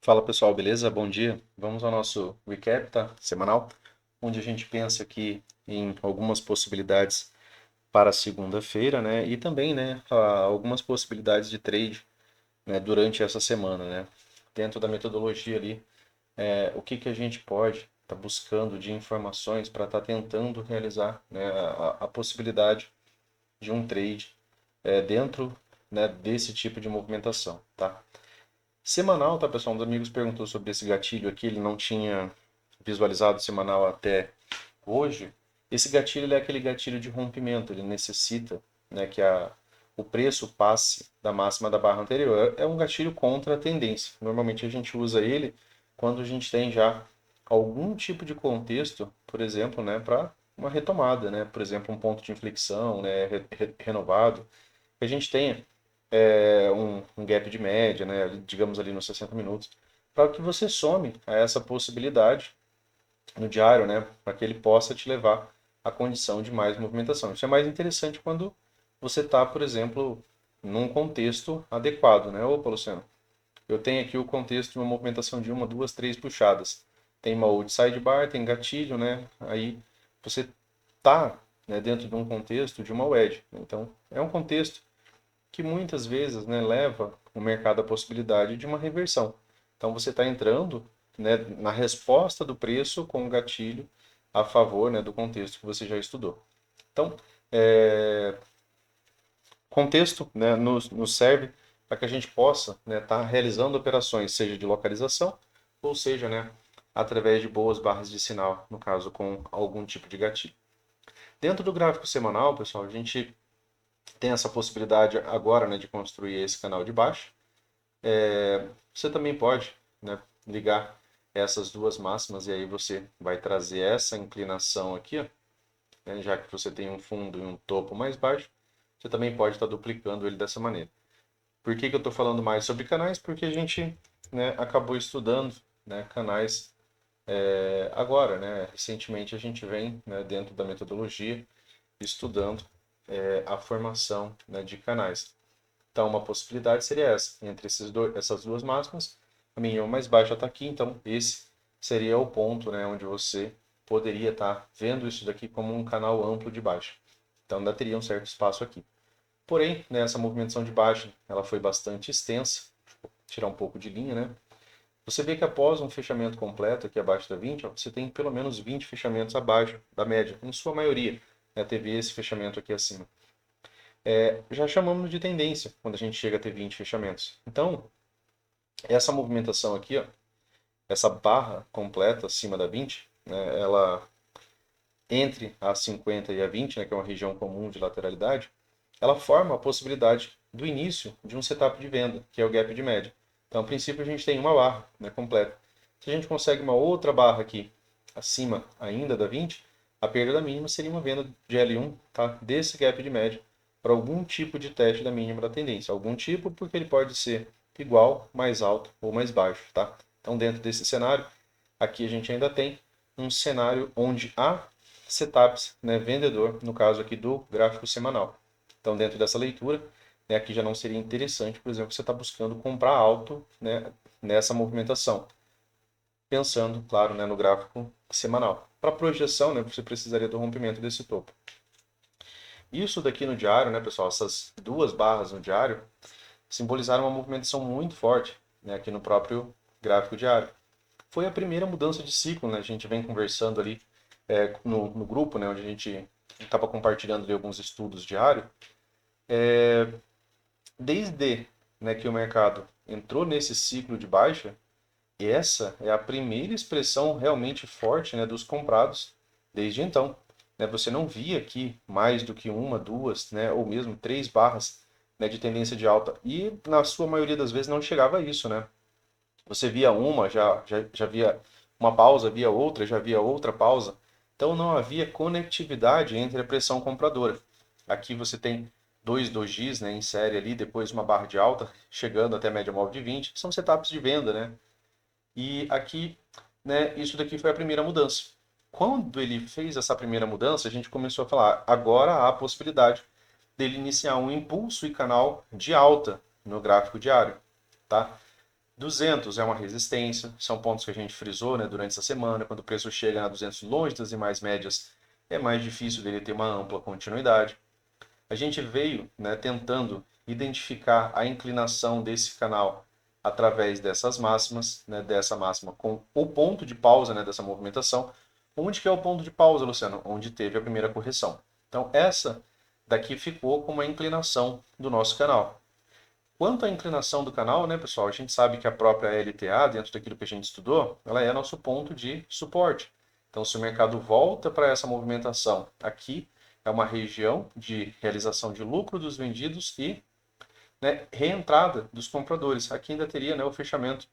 Fala pessoal, beleza? Bom dia. Vamos ao nosso recap, tá? Semanal, onde a gente pensa aqui em algumas possibilidades para segunda-feira, né? E também, né, algumas possibilidades de trade, né, durante essa semana, né? Dentro da metodologia ali, o que que a gente pode estar buscando de informações para estar tentando realizar, né, a possibilidade de um trade dentro, né, desse tipo de movimentação, tá? Semanal, tá, pessoal? Um dos amigos perguntou sobre esse gatilho aqui, ele não tinha visualizado semanal até hoje. Esse gatilho ele é aquele gatilho de rompimento, ele necessita, né, que o preço passe da máxima da barra anterior. É um gatilho contra a tendência. Normalmente a gente usa ele quando a gente tem já algum tipo de contexto, por exemplo, né, para uma retomada, né, por exemplo, um ponto de inflexão, né, renovado, que a gente tenha um gap de média, né, digamos ali nos 60 minutos, para que você some a essa possibilidade no diário, né, para que ele possa te levar à condição de mais movimentação. Isso é mais interessante quando você está, por exemplo, num contexto adequado, né? Opa, Luciano, eu tenho aqui o contexto de uma movimentação de uma, duas, três puxadas. Tem uma old sidebar, tem gatilho, né? Aí você está, né, dentro de um contexto de uma wedge. Então, é um contexto que muitas vezes, né, leva o mercado à possibilidade de uma reversão. Então você está entrando, né, na resposta do preço com o gatilho a favor, né, do contexto que você já estudou. Então, contexto, né, nos serve para que a gente possa estar, né, tá realizando operações, seja de localização, ou seja, né, através de boas barras de sinal, no caso com algum tipo de gatilho. Dentro do gráfico semanal, pessoal, a gente tem essa possibilidade agora, né, de construir esse canal de baixo. Você também pode, né, ligar essas duas máximas e aí você vai trazer essa inclinação aqui, ó, né, já que você tem um fundo e um topo mais baixo, você também pode estar duplicando ele dessa maneira. Por que que eu estou falando mais sobre canais? Porque a gente, né, acabou estudando, né, canais agora, né? Recentemente a gente vem, né, dentro da metodologia estudando a formação, né, de canais. Então, uma possibilidade seria essa, entre essas duas máximas, a mínima mais baixa está aqui, então esse seria o ponto, né, onde você poderia estar vendo isso daqui como um canal amplo de baixa. Então, ainda teria um certo espaço aqui. Porém, né, essa movimentação de baixa ela foi bastante extensa, vou tirar um pouco de linha, né? Você vê que após um fechamento completo aqui abaixo da 20, ó, você tem pelo menos 20 fechamentos abaixo da média, em sua maioria, né, teve esse fechamento aqui acima. Já chamamos de tendência quando a gente chega a ter 20 fechamentos. Então, essa movimentação aqui, ó, essa barra completa acima da 20, né, ela entre a 50 e a 20, né, que é uma região comum de lateralidade, ela forma a possibilidade do início de um setup de venda, que é o gap de média. Então, a princípio, a gente tem uma barra, né, completa. Se a gente consegue uma outra barra aqui, acima ainda da 20, a perda da mínima seria uma venda de L1, tá, desse gap de média para algum tipo de teste da mínima da tendência. Algum tipo, porque ele pode ser igual, mais alto ou mais baixo. Tá? Então, dentro desse cenário, aqui a gente ainda tem um cenário onde há setups, né, vendedor, no caso aqui do gráfico semanal. Então, dentro dessa leitura, né, aqui já não seria interessante, por exemplo, você está buscando comprar alto, né, nessa movimentação. Pensando, claro, né, no gráfico semanal. Para projeção, né, você precisaria do rompimento desse topo. Isso daqui no diário, né, pessoal, essas duas barras no diário, simbolizaram uma movimentação muito forte, né, aqui no próprio gráfico diário. Foi a primeira mudança de ciclo, né? A gente vem conversando ali no grupo, né, onde a gente estava compartilhando ali alguns estudos diários. Desde, né, que o mercado entrou nesse ciclo de baixa, essa é a primeira expressão realmente forte, né, dos comprados desde então. Né, você não via aqui mais do que uma, duas, né, ou mesmo três barras, né, de tendência de alta. E na sua maioria das vezes não chegava a isso. Né? Você via uma, já via uma pausa, via outra, já via outra pausa. Então não havia conectividade entre a pressão compradora. Aqui você tem dois dojis, né, em série ali, depois uma barra de alta, chegando até a média móvel de 20. São setups de venda, né? E aqui, né, isso daqui foi a primeira mudança. Quando ele fez essa primeira mudança, a gente começou a falar, agora há a possibilidade dele iniciar um impulso e canal de alta no gráfico diário, tá? 200 é uma resistência, são pontos que a gente frisou, né, durante essa semana. Quando o preço chega a 200 longe das demais médias, é mais difícil dele ter uma ampla continuidade. A gente veio, né, tentando identificar a inclinação desse canal através dessas máximas, né, dessa máxima com o ponto de pausa, né, dessa movimentação. Onde que é o ponto de pausa, Luciano? Onde teve a primeira correção. Então, essa daqui ficou como a inclinação do nosso canal. Quanto à inclinação do canal, né, pessoal, a gente sabe que a própria LTA, dentro daquilo que a gente estudou, ela é nosso ponto de suporte. Então, se o mercado volta para essa movimentação aqui, é uma região de realização de lucro dos vendidos e, né, reentrada dos compradores. Aqui ainda teria, né, o fechamento,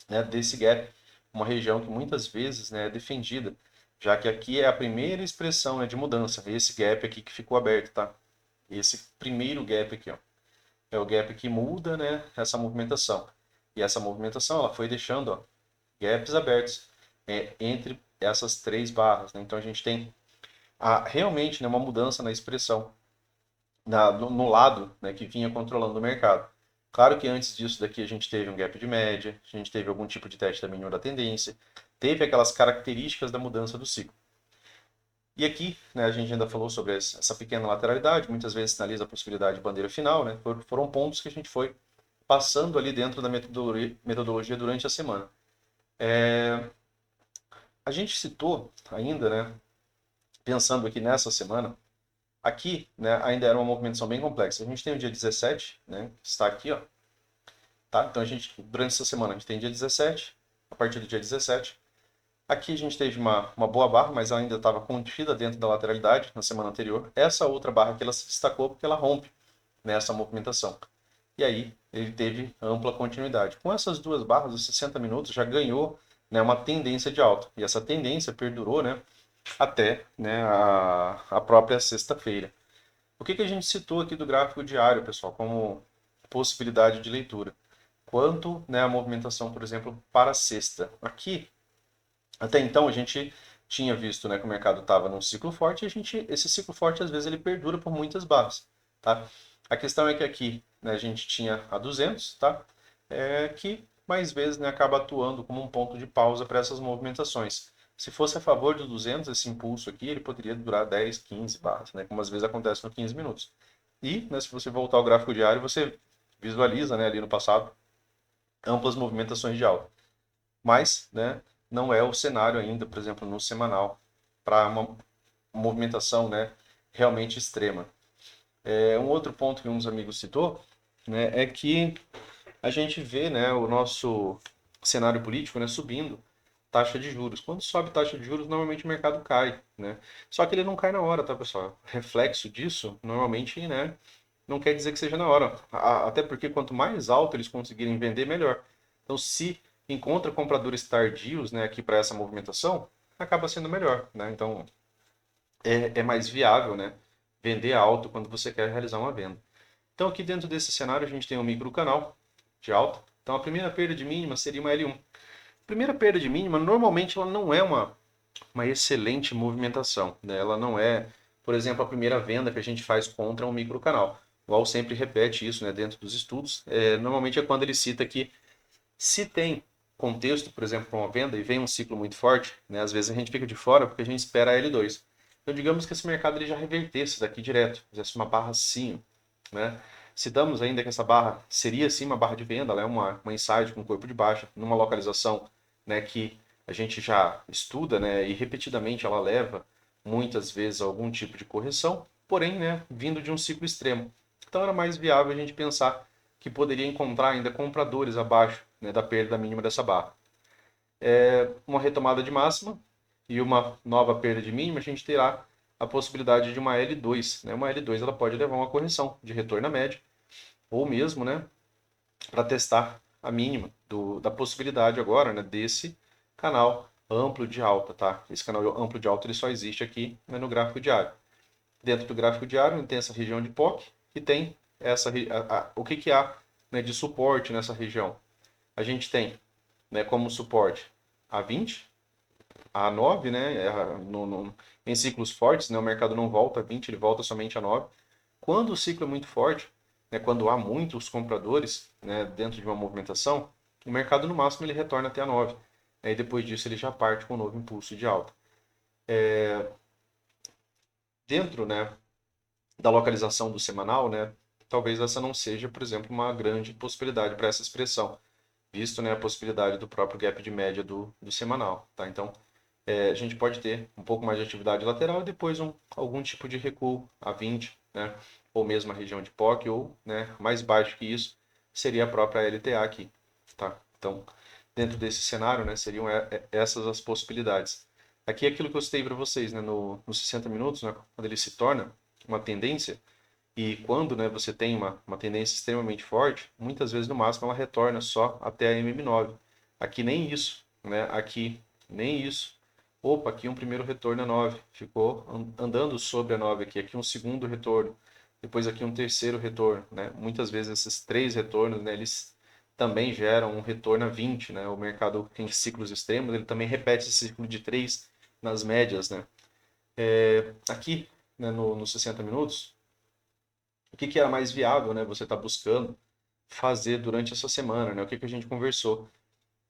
né, desse gap, uma região que muitas vezes, né, é defendida, já que aqui é a primeira expressão, né, de mudança. Esse gap aqui que ficou aberto, tá? Esse primeiro gap aqui, ó, é o gap que muda, né, essa movimentação. E essa movimentação ela foi deixando, ó, gaps abertos, entre essas três barras, né? Então a gente tem realmente, né, uma mudança na expressão no lado, né, que vinha controlando o mercado. Claro que antes disso daqui a gente teve um gap de média, a gente teve algum tipo de teste da mínima da tendência, teve aquelas características da mudança do ciclo. E aqui, né, a gente ainda falou sobre essa pequena lateralidade, muitas vezes sinaliza a possibilidade de bandeira final, né? Foram pontos que a gente foi passando ali dentro da metodologia durante a semana. A gente citou ainda, né, pensando aqui nessa semana, aqui, né, ainda era uma movimentação bem complexa. A gente tem o dia 17, né, que está aqui, ó, tá? Então, durante essa semana, a gente tem dia 17, a partir do dia 17. Aqui a gente teve uma boa barra, mas ela ainda estava contida dentro da lateralidade na semana anterior. Essa outra barra aqui, ela se destacou porque ela rompe nessa movimentação. E aí, ele teve ampla continuidade. Com essas duas barras, os 60 minutos já ganhou, né, uma tendência de alta. E essa tendência perdurou, né, até, né, a própria sexta-feira. O que a gente citou aqui do gráfico diário, pessoal, como possibilidade de leitura? Quanto, né, a movimentação, por exemplo, para a sexta. Aqui, até então, a gente tinha visto, né, que o mercado estava num ciclo forte e esse ciclo forte, às vezes, ele perdura por muitas barras. Tá? A questão é que aqui, né, a gente tinha a 200, tá? Que mais vezes, né, acaba atuando como um ponto de pausa para essas movimentações. Se fosse a favor do 200, esse impulso aqui, ele poderia durar 10, 15 barras, né, como às vezes acontece no 15 minutos. E, né, se você voltar ao gráfico diário, você visualiza, né, ali no passado, amplas movimentações de alta. Mas, né, não é o cenário ainda, por exemplo, no semanal, para uma movimentação, né, realmente extrema. Um outro ponto que um dos amigos citou, né, é que a gente vê, né, o nosso cenário político, né, subindo taxa de juros. Quando sobe taxa de juros, normalmente o mercado cai, né? Só que ele não cai na hora, tá, pessoal? Reflexo disso, normalmente, né, não quer dizer que seja na hora. Até porque quanto mais alto eles conseguirem vender, melhor. Então, se encontra compradores tardios, né, aqui para essa movimentação, acaba sendo melhor, né? Então, é mais viável, né, vender alto quando você quer realizar uma venda. Então, aqui dentro desse cenário, a gente tem um micro canal de alta. Então, a primeira perda de mínima seria uma L1. A primeira perda de mínima, normalmente, ela não é uma excelente movimentação, né? Ela não é, por exemplo, a primeira venda que a gente faz contra um micro canal. O Wall sempre repete isso, né, dentro dos estudos. Normalmente é quando ele cita que se tem contexto, por exemplo, para uma venda e vem um ciclo muito forte, né, às vezes a gente fica de fora porque a gente espera a L2. Então, digamos que esse mercado ele já revertesse daqui direto, fizesse uma barra assim, né? Citamos ainda que essa barra seria sim uma barra de venda, ela é uma inside com corpo de baixa, numa localização, né, que a gente já estuda, né, e repetidamente ela leva muitas vezes a algum tipo de correção, porém, né, vindo de um ciclo extremo. Então era mais viável a gente pensar que poderia encontrar ainda compradores abaixo, né, da perda mínima dessa barra. Uma retomada de máxima e uma nova perda de mínima, a gente terá a possibilidade de uma L2. Né? Uma L2 ela pode levar uma correção de retorno à média, ou mesmo, né, para testar a mínima da possibilidade agora, né, desse canal amplo de alta. Tá? Esse canal amplo de alta ele só existe aqui, né, no gráfico diário. Dentro do gráfico diário tem essa região de POC e tem o que há, né, de suporte nessa região. A gente tem, né, como suporte a 20, a 9, né, em ciclos fortes, né, o mercado não volta a 20, ele volta somente a 9. Quando o ciclo é muito forte, né, quando há muitos compradores, né, dentro de uma movimentação, o mercado no máximo ele retorna até a 9. Aí depois disso ele já parte com um novo impulso de alta. Dentro, né, da localização do semanal, né, talvez essa não seja, por exemplo, uma grande possibilidade para essa expressão, visto, né, a possibilidade do próprio gap de média do semanal. Tá? Então, a gente pode ter um pouco mais de atividade lateral e depois algum tipo de recuo a 20, né, ou mesmo a região de POC, ou, né, mais baixo que isso seria a própria LTA aqui. Tá? Então, dentro desse cenário, né, seriam essas as possibilidades. Aqui é aquilo que eu citei para vocês, né, nos 60 minutos, né, quando ele se torna uma tendência, e quando, né, você tem uma tendência extremamente forte, muitas vezes no máximo ela retorna só até a MM9. Aqui nem isso, né? Aqui nem isso. Opa, aqui um primeiro retorno a 9. Ficou andando sobre a 9 aqui. Aqui um segundo retorno. Depois aqui um terceiro retorno, né? Muitas vezes esses três retornos, né, eles também geram um retorno a 20, né? O mercado em ciclos extremos, ele também repete esse ciclo de 3 nas médias, né? Aqui, né, nos 60 minutos, o que era mais viável, né? Você está buscando fazer durante essa semana, né? O que a gente conversou.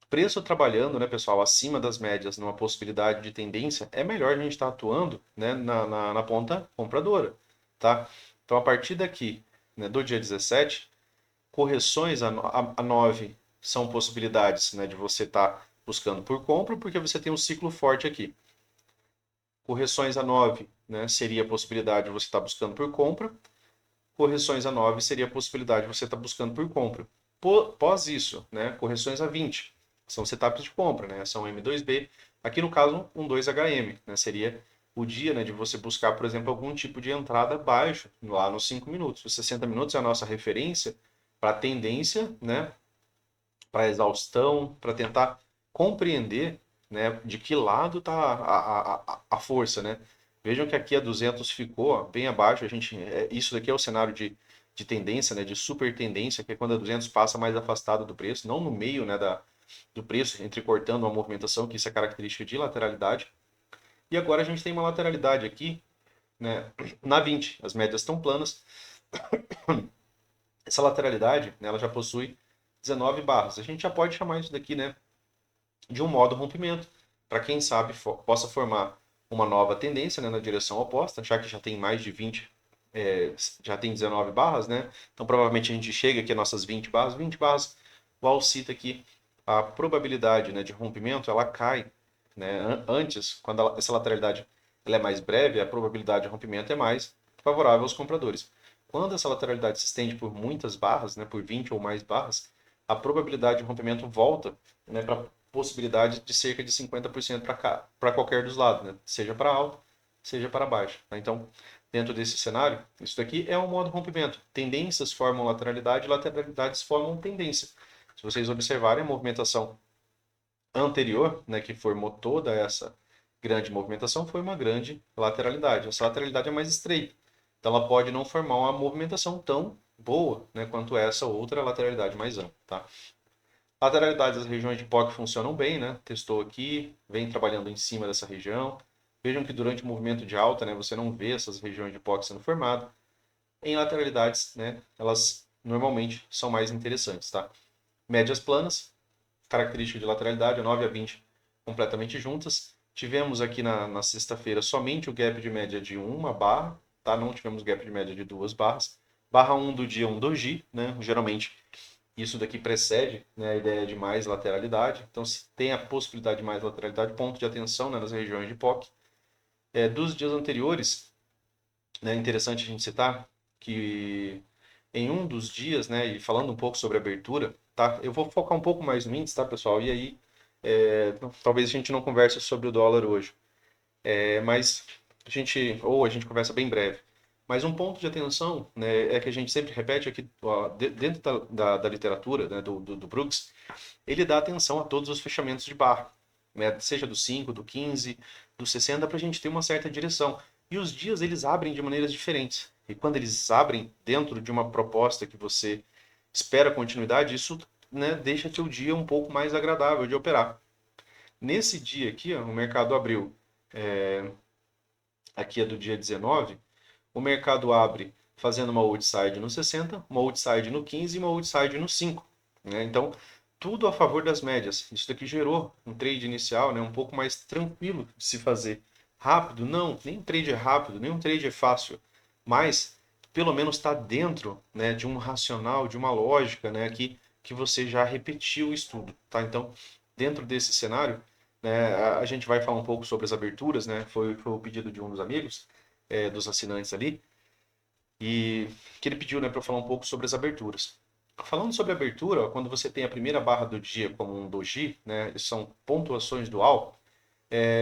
Preço trabalhando, né, pessoal, acima das médias, numa possibilidade de tendência, é melhor a gente estar atuando, né, na ponta compradora, tá? Então, a partir daqui, né, do dia 17, correções a 9 são possibilidades, né, de você estar buscando por compra, porque você tem um ciclo forte aqui. Correções a 9, né, seria a possibilidade de você estar buscando por compra. Correções a 9 seria a possibilidade de você estar buscando por compra. Pós isso, né, correções a 20 são setups de compra, né, são M2B. Aqui no caso, um 2HM, né, seria o dia, né, de você buscar, por exemplo, algum tipo de entrada baixo, lá nos 5 minutos. Os 60 minutos é a nossa referência para tendência, né, para exaustão, para tentar compreender, né, de que lado está a força, né? Vejam que aqui a 200 ficou bem abaixo. Isso daqui é o cenário de tendência, né, de super tendência, que é quando a 200 passa mais afastado do preço, não no meio, né, do preço, entrecortando uma movimentação, que isso é característica de lateralidade. E agora a gente tem uma lateralidade aqui, né, na 20. As médias estão planas. Essa lateralidade, né, ela já possui 19 barras. A gente já pode chamar isso daqui, né, de um modo rompimento, para quem sabe possa formar uma nova tendência, né, na direção oposta, já que já tem mais de 20, já tem 19 barras, né? Então provavelmente a gente chega aqui a nossas 20 barras, o Al cita aqui a probabilidade, né, de rompimento, ela cai, né? Antes, quando essa lateralidade ela é mais breve, a probabilidade de rompimento é mais favorável aos compradores. Quando essa lateralidade se estende por muitas barras, né, por 20 ou mais barras, a probabilidade de rompimento volta, né, para possibilidade de cerca de 50% para qualquer dos lados, né? Seja para alto, seja para baixo. Tá? Então, dentro desse cenário, isso daqui é um modo rompimento. Tendências formam lateralidade, lateralidades formam tendência. Se vocês observarem a movimentação anterior, né, que formou toda essa grande movimentação, foi uma grande lateralidade. Essa lateralidade é mais estreita. Então, ela pode não formar uma movimentação tão boa, né, quanto essa outra lateralidade mais ampla. Tá? Lateralidades das regiões de POC funcionam bem, né? Testou aqui, vem trabalhando em cima dessa região. Vejam que durante o movimento de alta, né, você não vê essas regiões de POC sendo formadas. Em lateralidades, né, elas normalmente são mais interessantes, tá? Médias planas, característica de lateralidade, a 9 a 20 completamente juntas. Tivemos aqui na sexta-feira somente o gap de média de uma barra, tá? Não tivemos gap de média de duas barras. Barra 1 do dia 1 doji, né? Geralmente isso daqui precede, né, a ideia de mais lateralidade. Então, se tem a possibilidade de mais lateralidade, ponto de atenção, né, nas regiões de POC. Dos dias anteriores, né, é interessante a gente citar que em um dos dias, né, e falando um pouco sobre abertura, tá? Eu vou focar um pouco mais no índice, tá, pessoal? E aí, talvez a gente não converse sobre o dólar hoje, mas a gente conversa bem breve. Mas um ponto de atenção, né, é que a gente sempre repete aqui, ó, dentro da literatura, né, do Brooks, ele dá atenção a todos os fechamentos de barra, né, seja do 5, do 15, do 60, para a gente ter uma certa direção. E os dias eles abrem de maneiras diferentes. E quando eles abrem dentro de uma proposta que você espera continuidade, isso, né, deixa teu dia um pouco mais agradável de operar. Nesse dia aqui, ó, o mercado abriu, aqui é do dia 19, o mercado abre fazendo uma outside no 60, uma outside no 15 e uma outside no 5. Né? Então, tudo a favor das médias. Isso daqui gerou um trade inicial, né, um pouco mais tranquilo de se fazer. Rápido? Não, nem um trade é rápido, nem um trade é fácil. Mas, pelo menos está dentro, né, de um racional, de uma lógica, né, que você já repetiu o estudo. Tá? Então, dentro desse cenário, né, a gente vai falar um pouco sobre as aberturas, né, foi o pedido de um dos amigos, dos assinantes ali, e que ele pediu, né, para eu falar um pouco sobre as aberturas. Falando sobre abertura, ó, quando você tem a primeira barra do dia como um doji, né, são pontuações dual,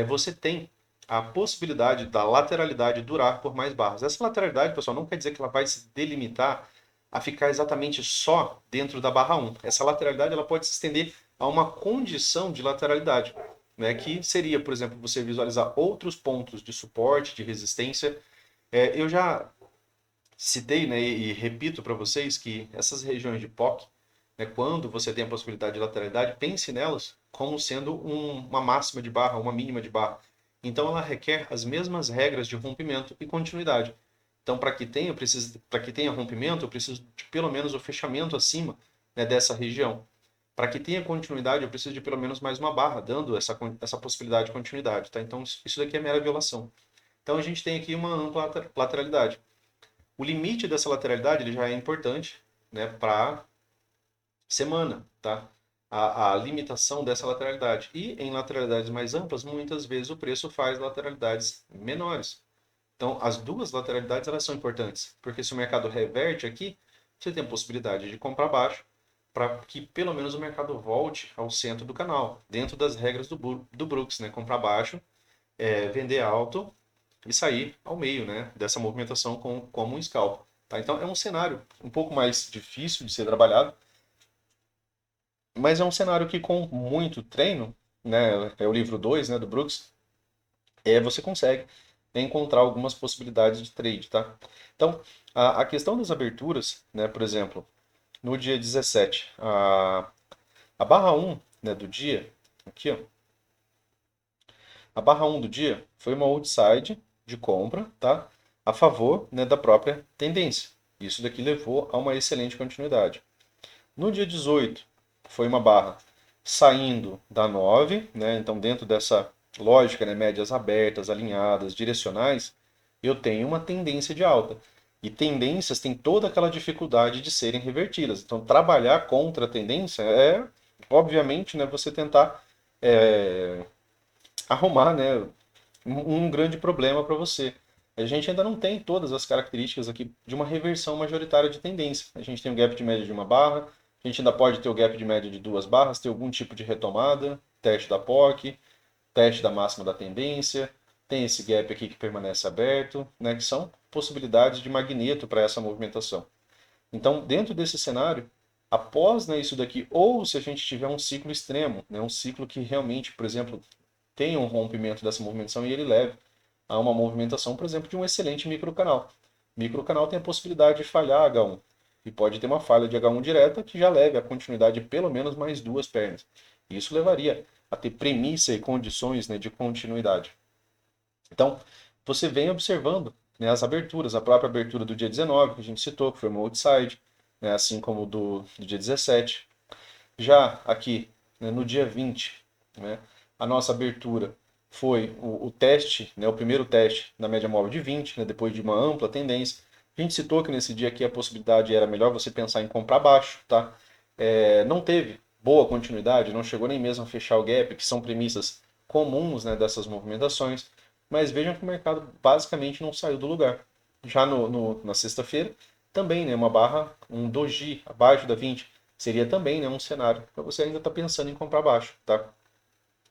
você tem a possibilidade da lateralidade durar por mais barras. Essa lateralidade, pessoal, não quer dizer que ela vai se delimitar a ficar exatamente só dentro da barra 1. Essa lateralidade ela pode se estender a uma condição de lateralidade, né, que seria, por exemplo, você visualizar outros pontos de suporte, de resistência. Eu já citei, né, e repito para vocês que essas regiões de POC, né, quando você tem a possibilidade de lateralidade, pense nelas como sendo uma máxima de barra, uma mínima de barra. Então ela requer as mesmas regras de rompimento e continuidade. Então para que tenha rompimento, eu preciso de pelo menos o fechamento acima, né, dessa região. Para que tenha continuidade, eu preciso de pelo menos mais uma barra, dando essa possibilidade de continuidade. Tá? Então isso daqui é mera violação. Então a gente tem aqui uma ampla lateralidade. O limite dessa lateralidade ele já é importante, né, para semana, tá? A limitação dessa lateralidade. E em lateralidades mais amplas, muitas vezes o preço faz lateralidades menores. Então, as duas lateralidades elas são importantes, porque se o mercado reverte aqui, você tem a possibilidade de comprar baixo, para que pelo menos o mercado volte ao centro do canal, dentro das regras do Brooks, né? Comprar baixo, vender alto e sair ao meio, né, dessa movimentação como um scalp. Tá? Então é um cenário um pouco mais difícil de ser trabalhado, mas é um cenário que com muito treino, né, é o livro 2, né, do Brooks, você consegue encontrar algumas possibilidades de trade. Tá? Então a questão das aberturas, né, por exemplo, no dia 17, a barra 1, né, do dia, aqui, ó, a barra 1 do dia foi uma outside de compra, tá? A favor, né, da própria tendência. Isso daqui levou a uma excelente continuidade. No dia 18, foi uma barra saindo da 9, né? Então dentro dessa lógica, né, médias abertas, alinhadas, direcionais, eu tenho uma tendência de alta. E tendências têm toda aquela dificuldade de serem revertidas. Então trabalhar contra a tendência obviamente, né, você tentar é, arrumar, né, um grande problema para você. A gente ainda não tem todas as características aqui de uma reversão majoritária de tendência. A gente tem o gap de média de uma barra, a gente ainda pode ter o gap de média de duas barras, ter algum tipo de retomada, teste da POC, teste da máxima da tendência, tem esse gap aqui que permanece aberto, né, que são possibilidades de magneto para essa movimentação. Então, dentro desse cenário, após, né, isso daqui, ou se a gente tiver um ciclo extremo, né, um ciclo que realmente, por exemplo, tenha um rompimento dessa movimentação e ele leve a uma movimentação, por exemplo, de um excelente microcanal. Microcanal tem a possibilidade de falhar H1 e pode ter uma falha de H1 direta que já leve a continuidade de pelo menos mais duas pernas. Isso levaria a ter premissa e condições, né, de continuidade. Então, você vem observando, né, as aberturas, a própria abertura do dia 19, que a gente citou, que foi uma outside, né, assim como do dia 17. Já aqui, né, no dia 20, né, a nossa abertura foi o teste, né, o primeiro teste na média móvel de 20, né, depois de uma ampla tendência. A gente citou que nesse dia aqui a possibilidade era melhor você pensar em comprar baixo, tá? Não teve boa continuidade, não chegou nem mesmo a fechar o gap, que são premissas comuns, né, dessas movimentações, mas vejam que o mercado basicamente não saiu do lugar. Já na sexta-feira, também, né, uma barra, um doji abaixo da 20, seria também, né, um cenário para você ainda estar pensando em comprar baixo, tá?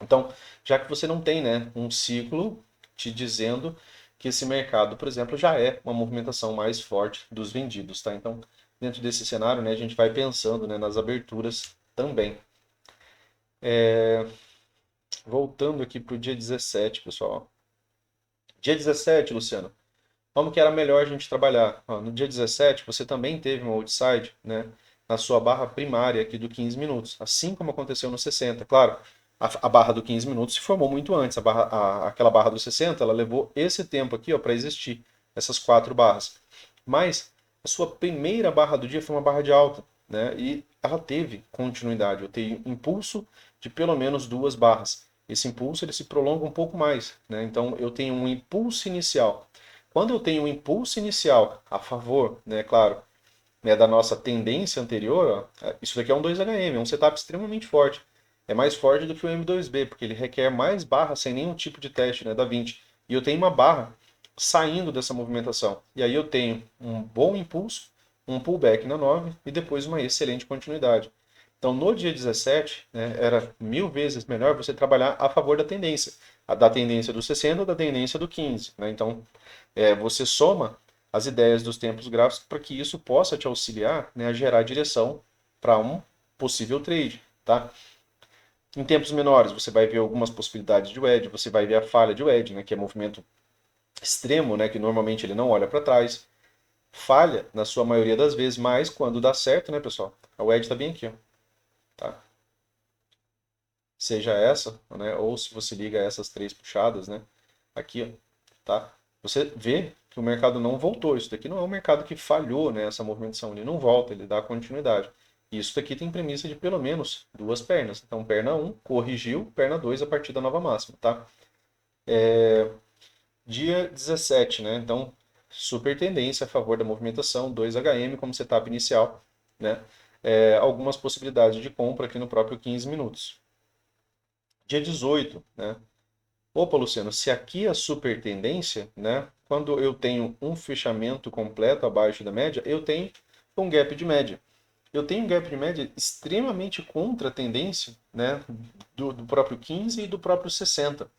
Então, já que você não tem, né, um ciclo te dizendo que esse mercado, por exemplo, já é uma movimentação mais forte dos vendidos, tá? Então, dentro desse cenário, né, a gente vai pensando, né, nas aberturas também. Voltando aqui para o dia 17, pessoal. Dia 17, Luciano, como que era melhor a gente trabalhar? No dia 17, você também teve uma outside, né, na sua barra primária aqui do 15 minutos, assim como aconteceu no 60. Claro, a barra do 15 minutos se formou muito antes. Aquela barra do 60, ela levou esse tempo aqui para existir, essas quatro barras. Mas a sua primeira barra do dia foi uma barra de alta. né? E ela teve continuidade. Eu tenho impulso de pelo menos 2 barras. Esse impulso ele se prolonga um pouco mais, né? Então eu tenho um impulso inicial. Quando eu tenho um impulso inicial a favor, né, claro, né, da nossa tendência anterior, ó, isso daqui é um 2HM, é um setup extremamente forte. É mais forte do que o M2B, porque ele requer mais barra sem nenhum tipo de teste, né, da 20. E eu tenho uma barra saindo dessa movimentação. E aí eu tenho um bom impulso, um pullback na 9 e depois uma excelente continuidade. Então, no dia 17, né, era 1000 vezes melhor você trabalhar a favor da tendência. A da tendência do 60 ou da tendência do 15. Né? Então, você soma as ideias dos tempos gráficos para que isso possa te auxiliar, né, a gerar direção para um possível trade. Tá? Em tempos menores, você vai ver algumas possibilidades de wedge, você vai ver a falha de wedge, né, que é movimento extremo, né, que normalmente ele não olha para trás. Falha na sua maioria das vezes, mas quando dá certo, né, pessoal? A wedge está bem aqui, ó, tá? Seja essa, né, ou se você liga essas 3 puxadas, né, aqui, ó, tá? Você vê que o mercado não voltou. Isso daqui não é um mercado que falhou nessa movimentação, ele não volta, ele dá continuidade. Isso daqui tem premissa de pelo menos 2 pernas. Então, perna 1 corrigiu, perna 2 a partir da nova máxima, tá? Dia 17, né? Então, super tendência a favor da movimentação, 2HM como setup inicial, né? Algumas possibilidades de compra aqui no próprio 15 minutos. Dia 18, né? Opa, Luciano, se aqui é a super tendência, né? Quando eu tenho um fechamento completo abaixo da média, eu tenho um gap de média. Eu tenho um gap de média extremamente contra a tendência, né? Do próprio 15 e do próprio 60.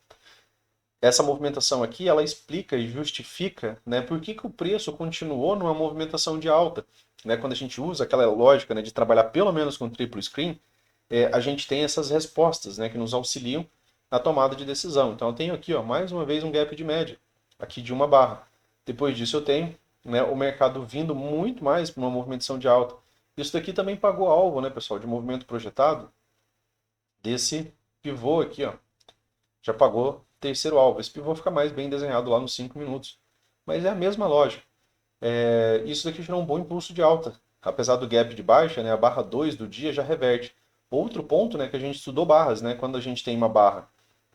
Essa movimentação aqui, ela explica e justifica, né, por que que o preço continuou numa movimentação de alta. Né? Quando a gente usa aquela lógica, né, de trabalhar pelo menos com triplo screen, a gente tem essas respostas, né, que nos auxiliam na tomada de decisão. Então eu tenho aqui, ó, mais uma vez um gap de média, aqui de 1 barra. Depois disso eu tenho, né, o mercado vindo muito mais para uma movimentação de alta. Isso daqui também pagou alvo, né, pessoal, de movimento projetado desse pivô aqui, ó. Já pagou terceiro alvo. Esse pivô fica mais bem desenhado lá nos 5 minutos. Mas é a mesma lógica. Isso daqui gerou um bom impulso de alta. Apesar do gap de baixa, né, a barra 2 do dia já reverte. Outro ponto, né, que a gente estudou barras, né, quando a gente tem uma barra,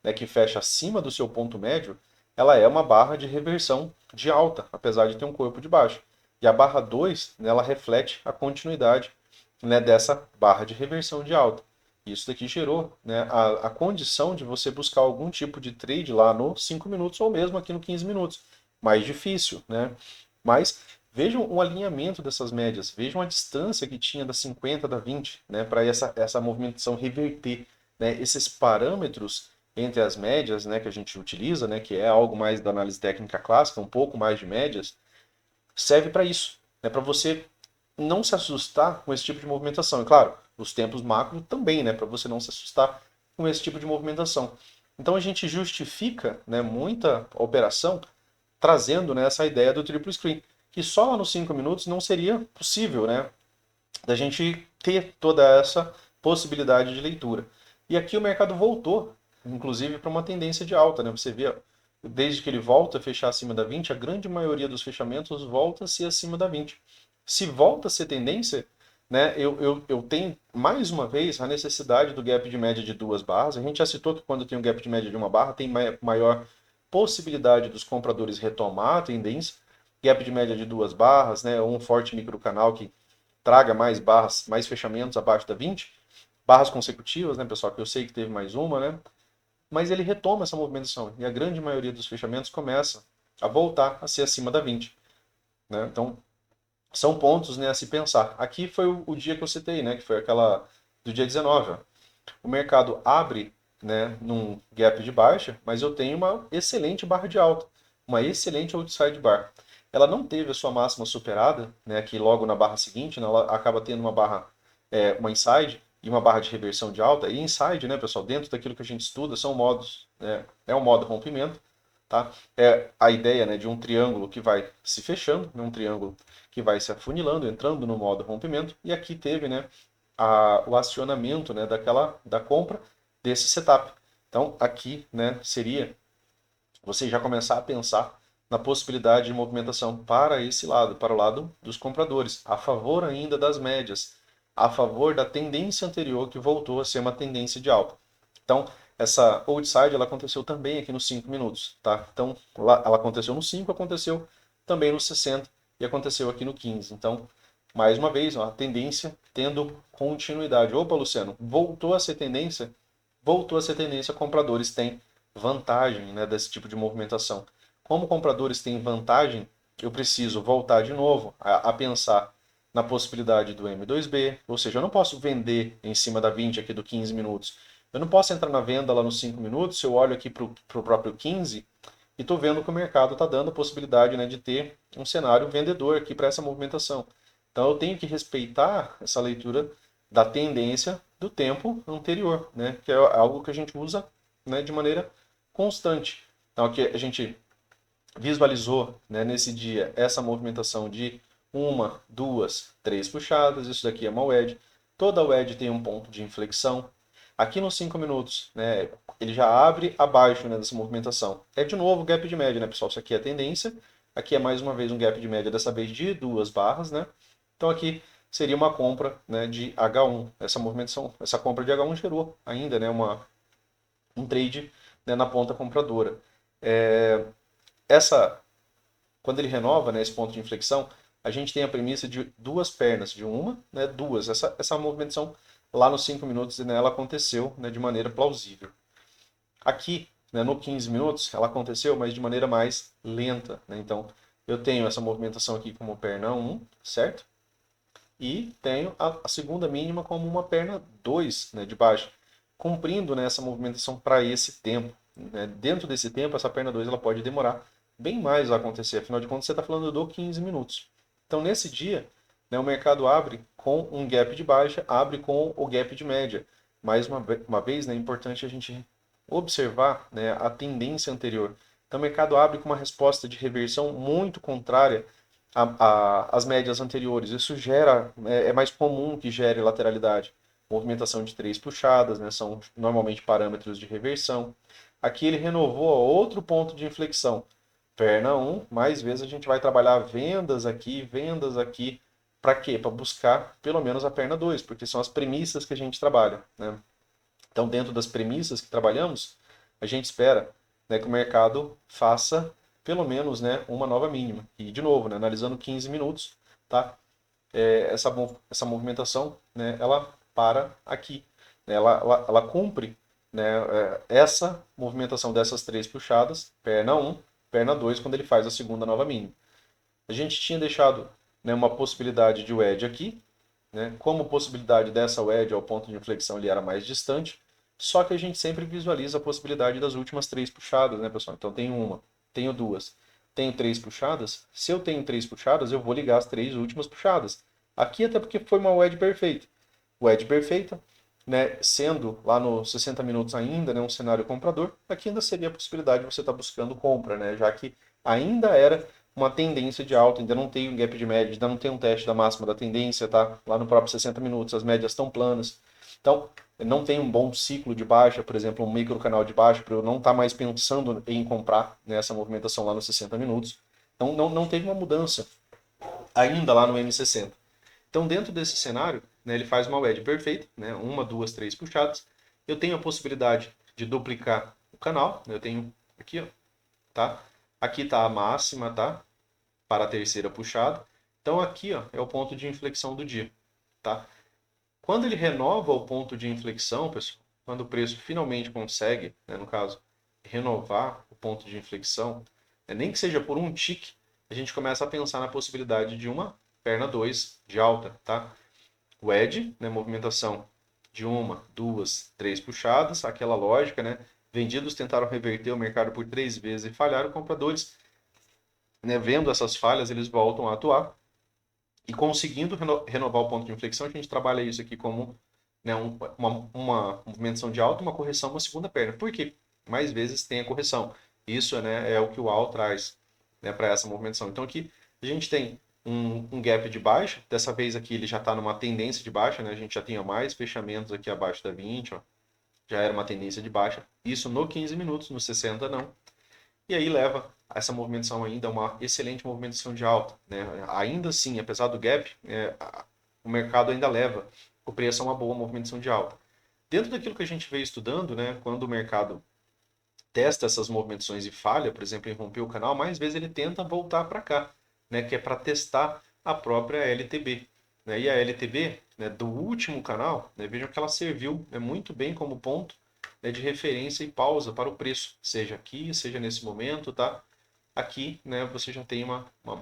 né, que fecha acima do seu ponto médio, ela é uma barra de reversão de alta, apesar de ter um corpo de baixa. E a barra 2, né, ela reflete a continuidade, né, dessa barra de reversão de alta. Isso daqui gerou, né, a condição de você buscar algum tipo de trade lá no 5 minutos ou mesmo aqui no 15 minutos. Mais difícil, né? Mas vejam o alinhamento dessas médias, vejam a distância que tinha da 50 da 20, né, para essa movimentação reverter, né, esses parâmetros entre as médias, né, que a gente utiliza, né, que é algo mais da análise técnica clássica, um pouco mais de médias, serve para isso, né, para você não se assustar com esse tipo de movimentação. E claro, os tempos macro também, né, para você não se assustar com esse tipo de movimentação. Então a gente justifica, né, muita operação trazendo, né, essa ideia do triplo screen, que só nos 5 minutos não seria possível, né, da gente ter toda essa possibilidade de leitura. E aqui o mercado voltou, inclusive, para uma tendência de alta, né? Você vê, desde que ele volta a fechar acima da 20, a grande maioria dos fechamentos volta a ser acima da 20. Se volta a ser tendência, né, eu tenho mais uma vez a necessidade do gap de média de 2 barras. A gente já citou que quando tem um gap de média de 1 barra, tem maior possibilidade dos compradores retomar a tendência. Gap de média de 2 barras, né, ou um forte microcanal que traga mais barras, mais fechamentos abaixo da 20, barras consecutivas, né, pessoal, que eu sei que teve mais uma, né? Mas ele retoma essa movimentação e a grande maioria dos fechamentos começa a voltar a ser acima da 20, né? Então, são pontos, né, a se pensar. Aqui foi o dia que eu citei, né, que foi aquela do dia 19. Ó. O mercado abre, né, num gap de baixa, mas eu tenho uma excelente barra de alta, uma excelente outside bar. Ela não teve a sua máxima superada, né, aqui logo na barra seguinte, né, ela acaba tendo uma barra, uma inside e uma barra de reversão de alta. E inside, né, pessoal, dentro daquilo que a gente estuda, são modos, né, é um modo rompimento, tá? É a ideia, né, de um triângulo que vai se fechando, né, um triângulo que vai se afunilando, entrando no modo rompimento, e aqui teve, né, o acionamento, né, da compra desse setup. Então, aqui, né, seria você já começar a pensar na possibilidade de movimentação para esse lado, para o lado dos compradores, a favor ainda das médias. a favor da tendência anterior que voltou a ser uma tendência de alta. Então, essa old side ela aconteceu também aqui nos 5 minutos, tá? Então, ela aconteceu no 5, aconteceu também no 60 e aconteceu aqui no 15. Então, mais uma vez, ó, a tendência tendo continuidade. Opa, Luciano, voltou a ser tendência? Voltou a ser tendência, compradores têm vantagem, né, desse tipo de movimentação. Como compradores têm vantagem, eu preciso voltar de novo a pensar na possibilidade do M2B, ou seja, eu não posso vender em cima da 20 aqui do 15 minutos. Eu não posso entrar na venda lá nos 5 minutos, se eu olho aqui para o próprio 15 e estou vendo que o mercado está dando a possibilidade, né, de ter um cenário vendedor aqui para essa movimentação. Então eu tenho que respeitar essa leitura da tendência do tempo anterior, né, que é algo que a gente usa, né, de maneira constante. Então aqui a gente visualizou, né, nesse dia essa movimentação de uma, duas, três puxadas. Isso daqui é uma wedge. Toda wedge tem um ponto de inflexão. Aqui nos 5 minutos, né, ele já abre abaixo, né, dessa movimentação. É de novo gap de média, né, pessoal? Isso aqui é tendência. Aqui é mais uma vez um gap de média, dessa vez de 2 barras, né? Então aqui seria uma compra, né, de H1. Essa movimentação, essa compra de H1 gerou ainda, né, um trade, né, na ponta compradora. Essa, quando ele renova, né, esse ponto de inflexão, a gente tem a premissa de duas pernas, de uma, né, duas. Essa movimentação lá nos 5 minutos, né, ela aconteceu, né, de maneira plausível. Aqui, né, no 15 minutos, ela aconteceu, mas de maneira mais lenta, né? Então, eu tenho essa movimentação aqui como perna 1, certo? E tenho a segunda mínima como uma perna 2, né, de baixo, cumprindo, né, essa movimentação para esse tempo. Né? Dentro desse tempo, essa perna 2 ela pode demorar bem mais a acontecer, afinal de contas você está falando do 15 minutos. Então nesse dia, né, o mercado abre com um gap de baixa, abre com o gap de média. Mais uma vez, né, é importante a gente observar, né, a tendência anterior. Então o mercado abre com uma resposta de reversão muito contrária às médias anteriores. Isso gera, é mais comum que gere lateralidade. Movimentação de três puxadas, né, são normalmente parâmetros de reversão. Aqui ele renovou outro ponto de inflexão. Perna 1, mais vezes a gente vai trabalhar vendas aqui. Para quê? Para buscar pelo menos a perna 2, porque são as premissas que a gente trabalha. Né? Então, dentro das premissas que trabalhamos, a gente espera, né, que o mercado faça pelo menos, né, uma nova mínima. E, de novo, né, analisando 15 minutos, tá? Essa movimentação, né, ela para aqui. Né? Ela cumpre, né, essa movimentação dessas três puxadas, perna 1, perna 2, quando ele faz a segunda nova mínima. A gente tinha deixado, né, uma possibilidade de wedge aqui, né? Como possibilidade dessa wedge ao ponto de inflexão ele era mais distante, só que a gente sempre visualiza a possibilidade das últimas três puxadas, né, pessoal? Então tenho uma, tenho duas, tenho três puxadas. Se eu tenho três puxadas, eu vou ligar as três últimas puxadas. Aqui até porque foi uma wedge perfeita. Wedge perfeita, né, sendo lá nos 60 minutos ainda, né, um cenário comprador, aqui ainda seria a possibilidade de você estar buscando compra, né, já que ainda era uma tendência de alta, ainda não tem um gap de média, ainda não tem um teste da máxima da tendência, tá? Lá no próprio 60 minutos, as médias estão planas. Então, não tem um bom ciclo de baixa, por exemplo, um micro canal de baixa, para eu não estar mais pensando em comprar, né, essa movimentação lá nos 60 minutos. Então, não teve uma mudança ainda lá no M60. Então, dentro desse cenário, né, ele faz uma wedge perfeita, né, uma, duas, três puxadas. Eu tenho a possibilidade de duplicar o canal, né, eu tenho aqui, ó, tá? Aqui está a máxima, tá? Para a terceira puxada. Então aqui, ó, é o ponto de inflexão do dia, tá? Quando ele renova o ponto de inflexão, pessoal, quando o preço finalmente consegue, né, no caso, renovar o ponto de inflexão, né, nem que seja por um tique, a gente começa a pensar na possibilidade de uma perna 2 de alta, tá? Wedge, né, movimentação de uma, duas, três puxadas, aquela lógica, né? Vendidos tentaram reverter o mercado por 3 vezes e falharam, compradores, né, vendo essas falhas, eles voltam a atuar e conseguindo renovar o ponto de inflexão, a gente trabalha isso aqui como, né, uma movimentação de alta, uma correção, uma segunda perna. Por quê? Mais vezes tem a correção. Isso, né, é o que o AL traz, né, para essa movimentação. Então aqui a gente tem um gap de baixa, dessa vez aqui ele já está numa tendência de baixa, né, a gente já tinha mais fechamentos aqui abaixo da 20, ó, já era uma tendência de baixa. Isso no 15 minutos, no 60 não. E aí leva essa movimentação ainda a uma excelente movimentação de alta. Né? Ainda assim, apesar do gap, o mercado ainda leva o preço é uma boa movimentação de alta. Dentro daquilo que a gente veio estudando, né, quando o mercado testa essas movimentações e falha, por exemplo, em romper o canal, mais vezes ele tenta voltar para cá, né, que é para testar a própria LTB. Né? E a LTB, né, do último canal, né, vejam que ela serviu, né, muito bem como ponto, né, de referência e pausa para o preço, seja aqui, seja nesse momento, tá? Aqui, né, você já tem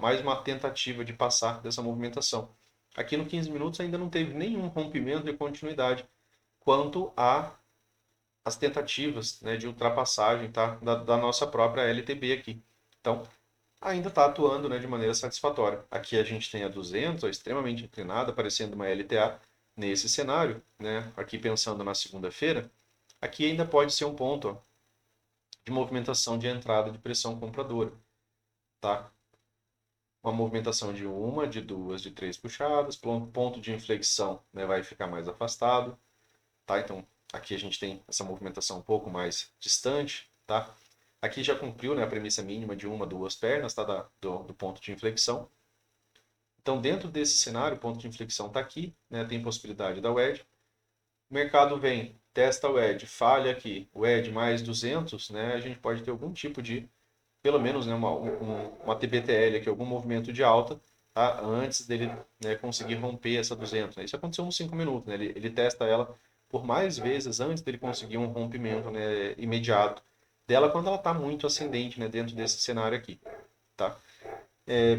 mais uma tentativa de passar dessa movimentação. Aqui no 15 minutos ainda não teve nenhum rompimento de continuidade quanto a as tentativas, né, de ultrapassagem, tá, da nossa própria LTB aqui. Então, ainda está atuando, né, de maneira satisfatória. Aqui a gente tem a 200, ó, extremamente inclinada, parecendo uma LTA nesse cenário. Né? Aqui pensando na segunda-feira, aqui ainda pode ser um ponto, ó, de movimentação de entrada de pressão compradora. Tá? Uma movimentação de uma, de duas, de três puxadas, ponto de inflexão, né, vai ficar mais afastado. Tá? Então, aqui a gente tem essa movimentação um pouco mais distante. Tá? Aqui já cumpriu, né, a premissa mínima de uma, duas pernas, tá, do ponto de inflexão. Então, dentro desse cenário, o ponto de inflexão está aqui, né, tem possibilidade da wedge. O mercado vem, testa o wedge, falha aqui, o wedge mais 200, né, a gente pode ter algum tipo de, pelo menos, né, uma TBTL aqui, algum movimento de alta, tá, antes dele, né, conseguir romper essa 200. Né. Isso aconteceu nos 5 minutos, né, ele testa ela por mais vezes antes dele conseguir um rompimento, né, imediato dela quando ela está muito ascendente, né, dentro desse cenário aqui. Tá?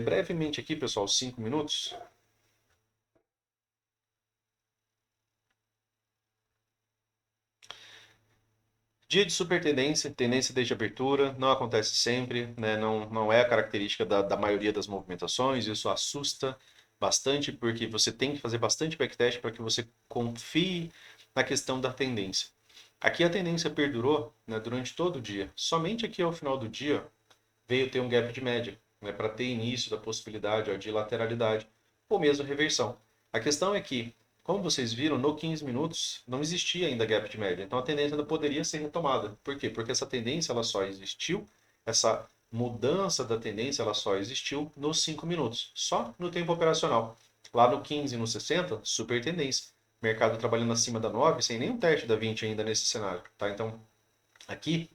Brevemente aqui, pessoal, 5 minutos. Dia de super tendência, tendência desde abertura, não acontece sempre, né? Não é a característica da maioria das movimentações, isso assusta bastante, porque você tem que fazer bastante backtest para que você confie na questão da tendência. Aqui a tendência perdurou, né, durante todo o dia, somente aqui ao final do dia veio ter um gap de média, né, para ter início da possibilidade, ó, de lateralidade ou mesmo reversão. A questão é que, como vocês viram, no 15 minutos não existia ainda gap de média, então a tendência ainda poderia ser retomada. Por quê? Porque essa tendência ela só existiu, essa mudança da tendência ela só existiu nos 5 minutos, só no tempo operacional. Lá no 15 e no 60, super tendência. Mercado trabalhando acima da 9, sem nenhum teste da 20 ainda nesse cenário. Tá? Então, aqui,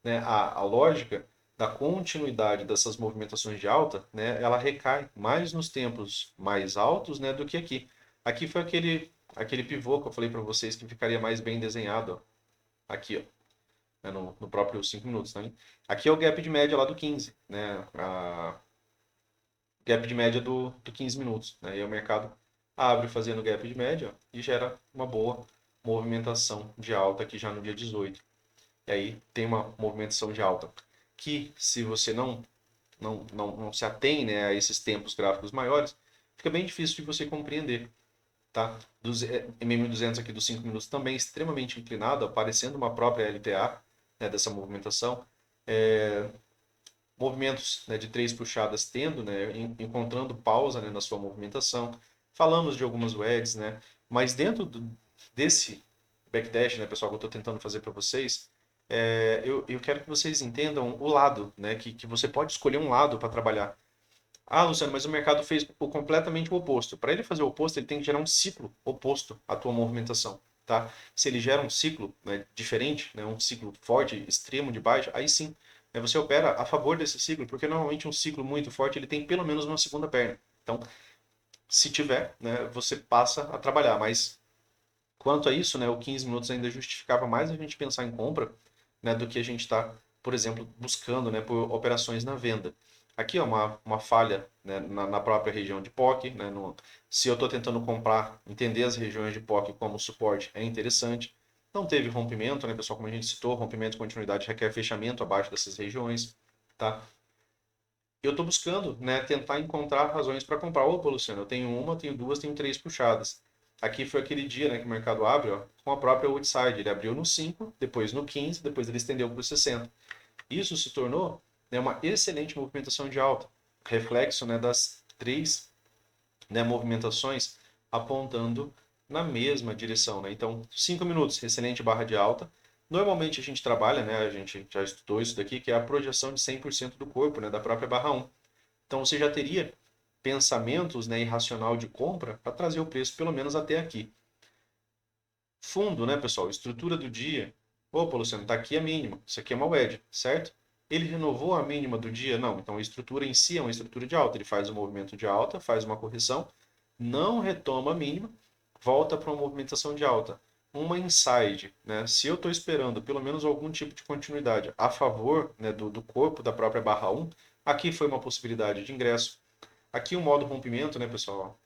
né, a lógica da continuidade dessas movimentações de alta, né, ela recai mais nos tempos mais altos, né, do que aqui. Aqui foi aquele pivô que eu falei para vocês que ficaria mais bem desenhado, ó, aqui, ó, né, no próprio 5 minutos. Né? Aqui é o gap de média lá do 15, né, a gap de média do 15 minutos. Né, e o mercado abre fazendo gap de média, ó, e gera uma boa movimentação de alta aqui já no dia 18. E aí tem uma movimentação de alta que, se você não se atém, né, a esses tempos gráficos maiores, fica bem difícil de você compreender. Tá? MM200 aqui dos 5 minutos também extremamente inclinado, aparecendo uma própria LTA, né, dessa movimentação. Movimentos, né, de três puxadas tendo, né, encontrando pausa, né, na sua movimentação. Falamos de algumas wedges, né, mas dentro desse backdash, né, pessoal, que eu estou tentando fazer para vocês, eu quero que vocês entendam o lado, né, que você pode escolher um lado para trabalhar. Ah, Luciano, mas o mercado fez completamente o oposto. Para ele fazer o oposto, ele tem que gerar um ciclo oposto à tua movimentação. Tá? Se ele gera um ciclo, né, diferente, né, um ciclo forte, extremo de baixa, aí sim, né, você opera a favor desse ciclo, porque normalmente um ciclo muito forte ele tem pelo menos uma segunda perna. Então, se tiver, né, você passa a trabalhar. Mas quanto a isso, né, o 15 minutos ainda justificava mais a gente pensar em compra, né, do que a gente está, por exemplo, buscando, né, por operações na venda. Aqui é uma falha, né, na própria região de POC. Né, se eu estou tentando comprar, entender as regiões de POC como suporte é interessante. Não teve rompimento, né, pessoal? Como a gente citou, rompimento e continuidade requer fechamento abaixo dessas regiões. Tá? Eu estou buscando, né, tentar encontrar razões para comprar. Opa, Luciano, eu tenho uma, tenho duas, tenho três puxadas. Aqui foi aquele dia, né, que o mercado abre, ó, com a própria Woodside. Ele abriu no 5, depois no 15, depois ele estendeu para o 60. Isso se tornou, né, uma excelente movimentação de alta. Reflexo, né, das três, né, movimentações apontando na mesma direção. Né? Então, 5 minutos, excelente barra de alta. Normalmente a gente trabalha, né, a gente já estudou isso daqui, que é a projeção de 100% do corpo, né, da própria barra 1. Então você já teria pensamentos, né, irracional de compra para trazer o preço pelo menos até aqui. Fundo, né, pessoal? Estrutura do dia. Opa, Luciano, tá aqui a mínima. Isso aqui é uma wedge, certo? Ele renovou a mínima do dia? Não. Então a estrutura em si é uma estrutura de alta. Ele faz um movimento de alta, faz uma correção, não retoma a mínima, volta para uma movimentação de alta. Uma inside, né? Se eu estou esperando pelo menos algum tipo de continuidade a favor, né, do corpo da própria barra 1, aqui foi uma possibilidade de ingresso. Aqui o modo rompimento, né, pessoal?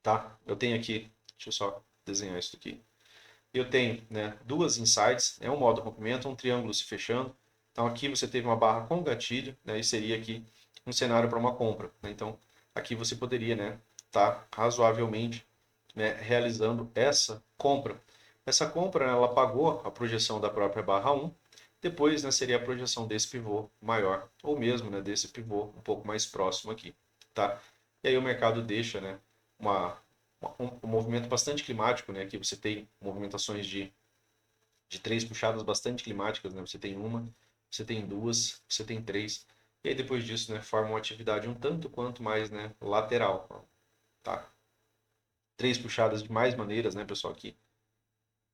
Tá? Eu tenho aqui, deixa eu só desenhar isso aqui. Eu tenho, né, duas insides, é um modo rompimento, um triângulo se fechando. Então aqui você teve uma barra com gatilho, né, e seria aqui um cenário para uma compra, né? Então aqui você poderia, né, tá razoavelmente, né, realizando essa compra. Essa compra, né, ela pagou a projeção da própria barra 1. Depois, né, seria a projeção desse pivô maior, ou mesmo, né, desse pivô um pouco mais próximo aqui, tá? E aí o mercado deixa, né, uma, um movimento bastante climático, né? Aqui você tem movimentações de três puxadas bastante climáticas, né? Você tem uma, você tem duas, você tem três. E aí depois disso, né, forma uma atividade um tanto quanto mais, né, lateral, tá? Três puxadas de mais maneiras, né, pessoal, aqui.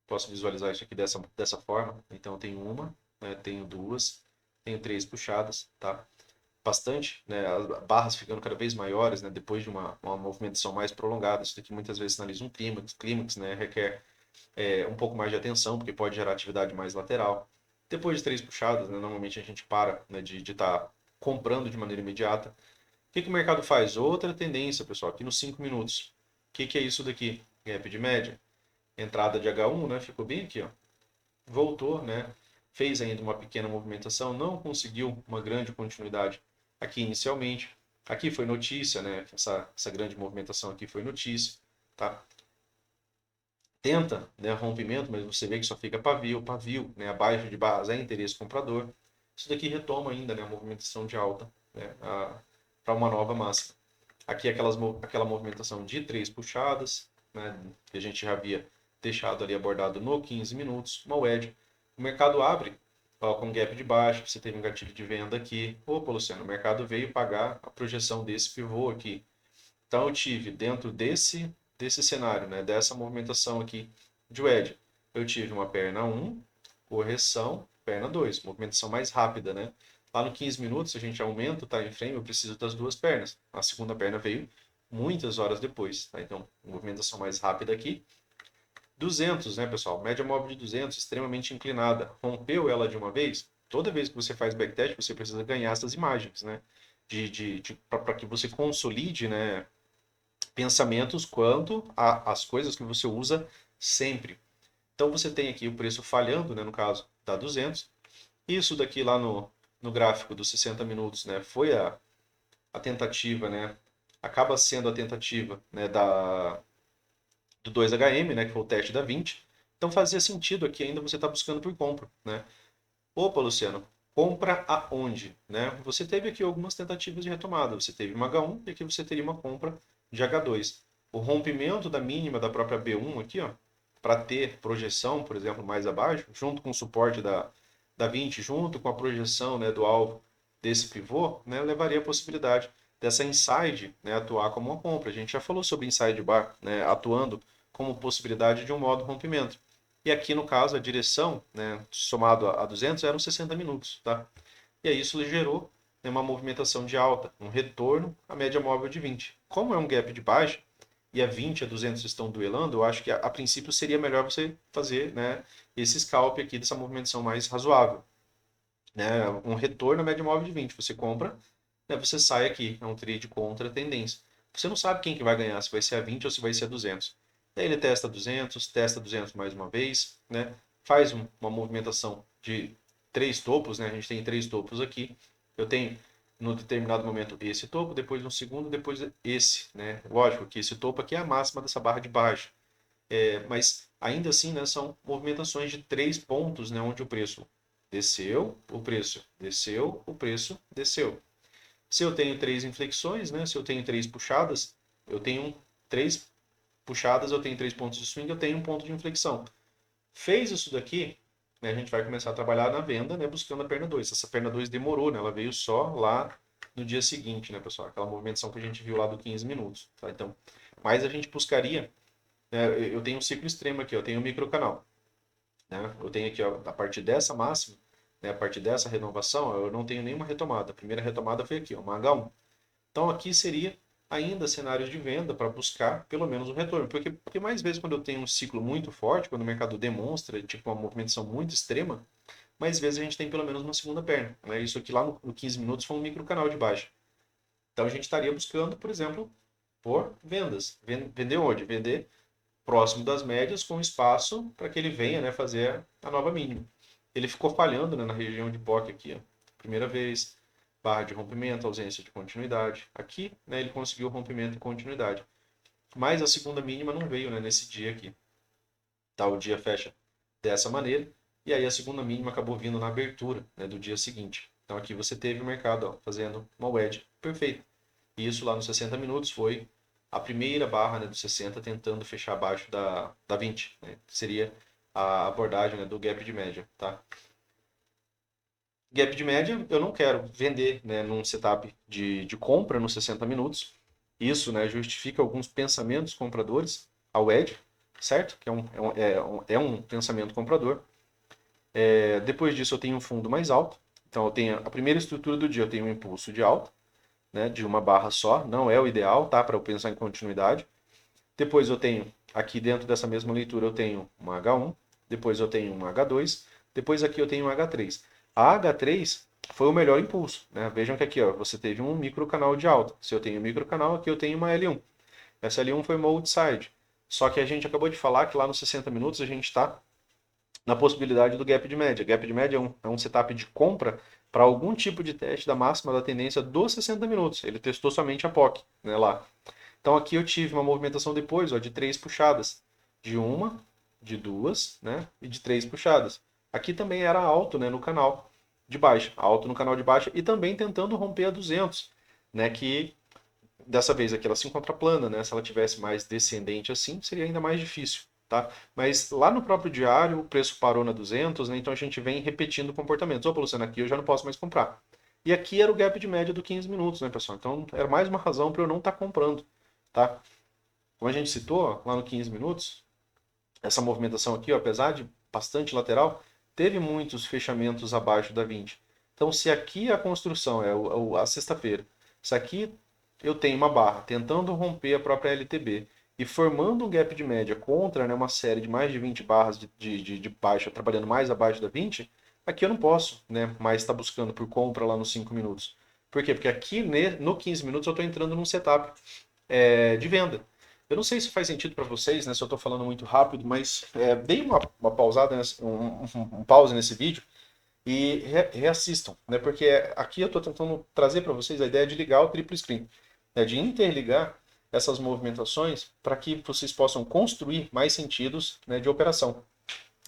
Posso visualizar isso aqui dessa forma. Então eu tenho uma, né, tenho duas, tenho três puxadas, tá? Bastante, né, as barras ficando cada vez maiores, né, depois de uma movimentação mais prolongada. Isso daqui muitas vezes sinaliza um clímax, né, requer um pouco mais de atenção, porque pode gerar atividade mais lateral. Depois de três puxadas, né, normalmente a gente para, né, de estar comprando de maneira imediata. O que o mercado faz? Outra tendência, pessoal, aqui nos 5 minutos. O que é isso daqui? Gap de média. Entrada de H1, né, ficou bem aqui, ó. Voltou, né, fez ainda uma pequena movimentação, não conseguiu uma grande continuidade aqui inicialmente. Aqui foi notícia, né, essa grande movimentação aqui foi notícia, tá? Tenta, né, rompimento, mas você vê que só fica pavio, né, abaixo de barras é interesse comprador. Isso daqui retoma ainda, né, a movimentação de alta, né, para uma nova máxima. Aqui aquela movimentação de três puxadas, né, que a gente já havia deixado ali abordado no 15 minutos, uma wedge. O mercado abre ó, com gap de baixo, você teve um gatilho de venda aqui. Opa, Luciano, o mercado veio pagar a projeção desse pivô aqui. Então eu tive dentro desse cenário, né, dessa movimentação aqui de wedge, eu tive uma perna 1, correção, perna 2, movimentação mais rápida, né? Lá no 15 minutos a gente aumenta o time frame, eu preciso das duas pernas. A segunda perna veio muitas horas depois, tá? Então, movimentação mais rápida aqui. 200, né, pessoal? Média móvel de 200, extremamente inclinada. Rompeu ela de uma vez? Toda vez que você faz backtest, você precisa ganhar essas imagens, né? Para que você consolide, né, pensamentos quanto às coisas que você usa sempre. Então você tem aqui o preço falhando, né, no caso da 200. Isso daqui lá no gráfico dos 60 minutos, né, foi a tentativa, né, acaba sendo a tentativa, né, do 2HM, né, que foi o teste da 20. Então fazia sentido aqui ainda você estar buscando por compra, né? Opa, Luciano, compra aonde, né? Você teve aqui algumas tentativas de retomada. Você teve uma H1 e aqui você teria uma compra de H2. O rompimento da mínima da própria B1 aqui, ó, para ter projeção, por exemplo, mais abaixo, junto com o suporte da 20, junto com a projeção, né, do alvo desse pivô, né, levaria a possibilidade dessa inside, né, atuar como uma compra. A gente já falou sobre inside bar, né, atuando como possibilidade de um modo rompimento. E aqui, no caso, a direção, né, somado a 200, eram 60 minutos. Tá? E aí isso gerou, né, uma movimentação de alta, um retorno à média móvel de 20. Como é um gap de baixa, e a 20 e a 200 estão duelando, eu acho que a princípio seria melhor você fazer, né, esse scalp aqui dessa movimentação mais razoável. Né, um retorno à média móvel de 20. Você compra, né, você sai aqui. É um trade contra a tendência. Você não sabe quem que vai ganhar, se vai ser a 20 ou se vai ser a 200. Daí ele testa 200 mais uma vez, né? Faz uma movimentação de três topos, né? A gente tem três topos aqui. Eu tenho no determinado momento esse topo, depois um segundo, depois esse, né? Lógico que esse topo aqui é a máxima dessa barra de baixo. Mas ainda assim, né, são movimentações de três pontos, né, onde o preço desceu, o preço desceu, o preço desceu. Se eu tenho três inflexões, né, se eu tenho três puxadas, eu tenho três puxadas, eu tenho três pontos de swing, eu tenho um ponto de inflexão. Fez isso daqui, né, a gente vai começar a trabalhar na venda, né, buscando a perna 2. Essa perna 2 demorou, né, ela veio só lá no dia seguinte, né, pessoal? Aquela movimentação que a gente viu lá do 15 minutos. Tá? Então, mas a gente buscaria Eu tenho um ciclo extremo aqui, eu tenho um microcanal, né? Eu tenho aqui, ó, a partir dessa máxima, né, a partir dessa renovação, eu não tenho nenhuma retomada. A primeira retomada foi aqui, ó, uma H1. Então aqui seria ainda cenários de venda para buscar pelo menos um retorno. Porque mais vezes quando eu tenho um ciclo muito forte, quando o mercado demonstra tipo uma movimentação muito extrema, mais vezes a gente tem pelo menos uma segunda perna. Né? Isso aqui lá no 15 minutos foi um micro canal de baixa. Então a gente estaria buscando, por exemplo, por vendas. Vender onde? Vender próximo das médias com espaço para que ele venha, né, fazer a nova mínima. Ele ficou falhando, né, na região de POC aqui, ó. Primeira vez, barra de rompimento, ausência de continuidade. Aqui, né, ele conseguiu rompimento e continuidade. Mas a segunda mínima não veio, né, nesse dia aqui. Tá, o dia fecha dessa maneira e aí a segunda mínima acabou vindo na abertura, né, do dia seguinte. Então aqui você teve o mercado, ó, fazendo uma wedge perfeita. E isso lá nos 60 minutos foi a primeira barra, né, do 60 tentando fechar abaixo da 20, né, que seria a abordagem, né, do gap de média, tá? Gap de média, eu não quero vender, né, num setup de compra nos 60 minutos. Isso, né, justifica alguns pensamentos compradores ao edge, certo? Que é um pensamento comprador. Depois disso, eu tenho um fundo mais alto. Então, eu tenho a primeira estrutura do dia, eu tenho um impulso de alta, né, de uma barra só. Não é o ideal, tá? Para eu pensar em continuidade. Depois, eu tenho, aqui dentro dessa mesma leitura, eu tenho uma H1. Depois, eu tenho uma H2. Depois, aqui, eu tenho uma H3. A H3 foi o melhor impulso, né? Vejam que aqui, ó, você teve um micro canal de alta. Se eu tenho um micro canal, aqui eu tenho uma L1. Essa L1 foi uma outside. Só que a gente acabou de falar que lá nos 60 minutos a gente está na possibilidade do gap de média. Gap de média é um setup de compra para algum tipo de teste da máxima da tendência dos 60 minutos. Ele testou somente a POC, né, lá. Então aqui eu tive uma movimentação depois, ó, de 3 puxadas. De uma, de duas, né, e de 3 puxadas. Aqui também era alto, né, no canal de baixa. Alto no canal de baixa e também tentando romper a 200, né, que dessa vez aqui ela se encontra plana, né? Se ela tivesse mais descendente assim, seria ainda mais difícil, tá? Mas lá no próprio diário, o preço parou na 200, né? Então a gente vem repetindo comportamentos. Opa, Luciano, aqui eu já não posso mais comprar. E aqui era o gap de média do 15 minutos, né, pessoal? Então era mais uma razão para eu não estar comprando, tá? Como a gente citou, lá no 15 minutos, essa movimentação aqui, ó, apesar de bastante lateral, teve muitos fechamentos abaixo da 20. Então, se aqui a construção é a sexta-feira, se aqui eu tenho uma barra tentando romper a própria LTB e formando um gap de média contra, né, uma série de mais de 20 barras de baixa, trabalhando mais abaixo da 20, aqui eu não posso, né, mais estar buscando por compra lá nos 5 minutos. Por quê? Porque aqui no 15 minutos eu estou entrando num setup de venda. Eu não sei se faz sentido para vocês, né, se eu estou falando muito rápido, mas deem uma pausada, um pause nesse vídeo e reassistam, né, porque aqui eu estou tentando trazer para vocês a ideia de ligar o triplo screen, né, de interligar essas movimentações para que vocês possam construir mais sentidos, né, de operação.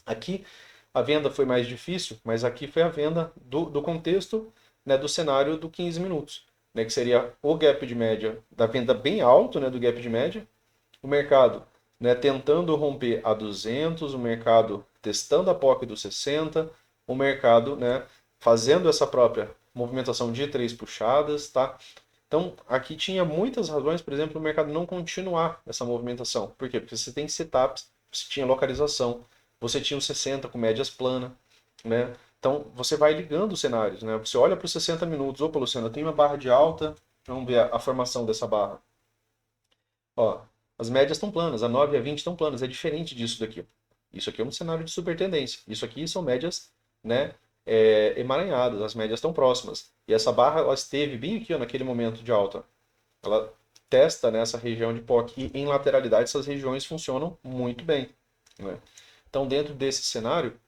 Aqui a venda foi mais difícil, mas aqui foi a venda do contexto, né, do cenário do 15 minutos, né, que seria o gap de média da venda bem alto, né, do gap de média, o mercado, né, tentando romper a 200, o mercado testando a POC dos 60, o mercado, né, fazendo essa própria movimentação de 3 puxadas, tá? Então, aqui tinha muitas razões, por exemplo, o mercado não continuar essa movimentação. Por quê? Porque você tem setups, você tinha localização, você tinha os 60 com médias planas, né? Então, você vai ligando os cenários, né? Você olha para os 60 minutos, opa, Luciano, eu tenho uma barra de alta, vamos ver a formação dessa barra. Ó, as médias estão planas, a 9 e a 20 estão planas, é diferente disso daqui. Isso aqui é um cenário de super tendência. Isso aqui são médias, né, emaranhadas, as médias estão próximas. E essa barra, ela esteve bem aqui, ó, naquele momento de alta. Ela testa nessa região de POC e em lateralidade essas regiões funcionam muito bem, né? Então, dentro desse cenário,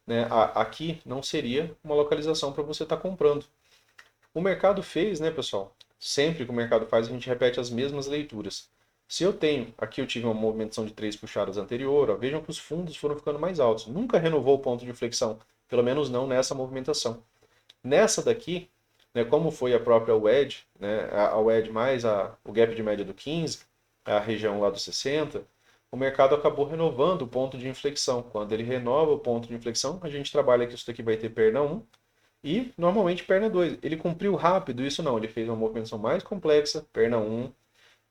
né, aqui não seria uma localização para você estar comprando. O mercado fez, né, pessoal? Sempre que o mercado faz, a gente repete as mesmas leituras. Se eu tenho, aqui eu tive uma movimentação de 3 puxadas anterior, ó, vejam que os fundos foram ficando mais altos. Nunca renovou o ponto de inflexão, pelo menos não nessa movimentação. Nessa daqui, né, como foi a própria wedge, né, a wedge mais o gap de média do 15, a região lá do 60, o mercado acabou renovando o ponto de inflexão. Quando ele renova o ponto de inflexão, a gente trabalha que isso daqui vai ter perna 1, e normalmente perna 2. Ele cumpriu rápido, isso não. Ele fez uma movimentação mais complexa, perna 1,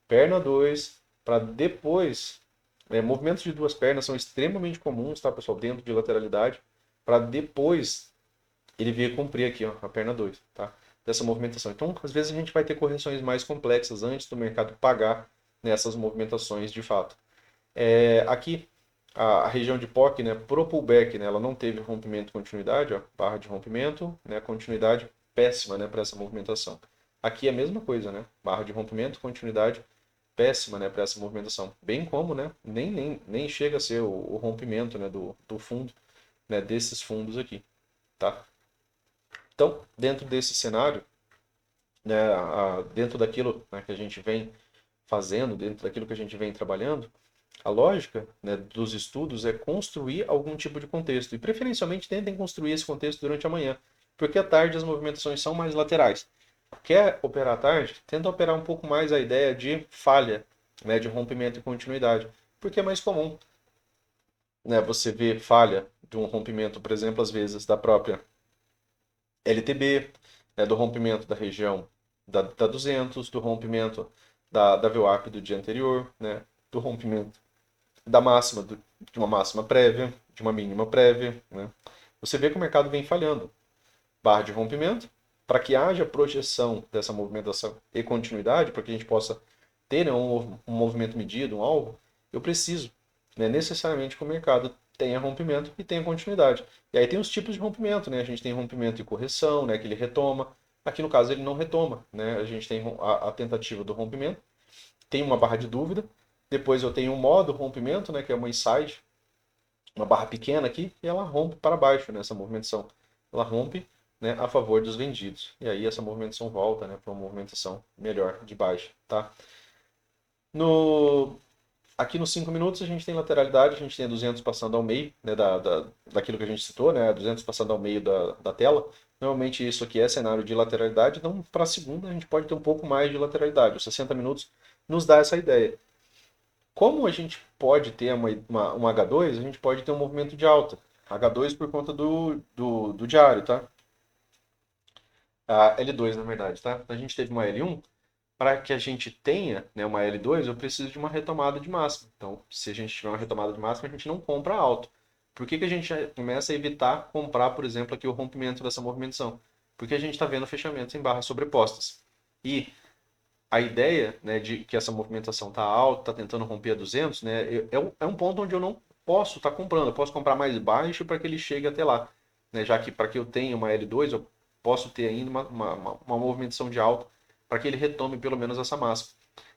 perna 2, para depois Movimentos de duas pernas são extremamente comuns, tá, pessoal, dentro de lateralidade, para depois ele vir cumprir aqui, ó, a perna 2, tá? Dessa movimentação. Então, às vezes a gente vai ter correções mais complexas antes do mercado pagar nessas movimentações de fato. Aqui, a região de POC, né, pro pullback, né, ela não teve rompimento e continuidade, ó, barra de rompimento, né, continuidade péssima, né, para essa movimentação. Aqui é a mesma coisa, né, barra de rompimento, continuidade péssima, né, para essa movimentação. Bem como, né, nem chega a ser o rompimento, né, do fundo, né, desses fundos aqui, tá? Então, dentro desse cenário, né, dentro daquilo, né, que a gente vem fazendo, dentro daquilo que a gente vem trabalhando, a lógica, né, dos estudos é construir algum tipo de contexto. E preferencialmente tentem construir esse contexto durante a manhã, porque à tarde as movimentações são mais laterais. Quer operar à tarde? Tenta operar um pouco mais a ideia de falha, né, de rompimento e continuidade, porque é mais comum, né, você ver falha de um rompimento, por exemplo, às vezes da própria LTB, né, do rompimento da região da 200, do rompimento da VWAP do dia anterior, né, do rompimento da máxima, de uma máxima prévia, de uma mínima prévia. Né. Você vê que o mercado vem falhando. Barra de rompimento, para que haja projeção dessa movimentação e continuidade, para que a gente possa ter, né, um movimento medido, um alvo, eu preciso, né, necessariamente que o mercado tenha rompimento e tenha continuidade. E aí tem os tipos de rompimento, né? A gente tem rompimento e correção, né, que ele retoma. Aqui no caso ele não retoma, né? A gente tem a tentativa do rompimento, tem uma barra de dúvida, depois eu tenho um modo rompimento, né, que é uma inside, uma barra pequena aqui, e ela rompe para baixo nessa movimentação. Ela rompe, né, a favor dos vendidos. E aí essa movimentação volta, né, para uma movimentação melhor de baixa, tá? No, Aqui nos 5 minutos a gente tem lateralidade, a gente tem 200 passando ao meio, né, daquilo que a gente citou, né, 200 passando ao meio da tela. Normalmente isso aqui é cenário de lateralidade, então para a segunda a gente pode ter um pouco mais de lateralidade. Os 60 minutos nos dá essa ideia. Como a gente pode ter uma H2, a gente pode ter um movimento de alta. H2 por conta do diário, tá? A L2, na verdade, tá? A gente teve uma L1, para que a gente tenha, né, uma L2, eu preciso de uma retomada de máxima. Então, se a gente tiver uma retomada de máxima, a gente não compra alto. Por que a gente começa a evitar comprar, por exemplo, aqui o rompimento dessa movimentação? Porque a gente está vendo fechamentos em barras sobrepostas. E a ideia, né, de que essa movimentação está alta, está tentando romper a 200, né, é um ponto onde eu não posso estar comprando. Eu posso comprar mais baixo para que ele chegue até lá. Né, já que para que eu tenha uma L2, eu posso ter ainda uma movimentação de alta para que ele retome pelo menos essa máxima.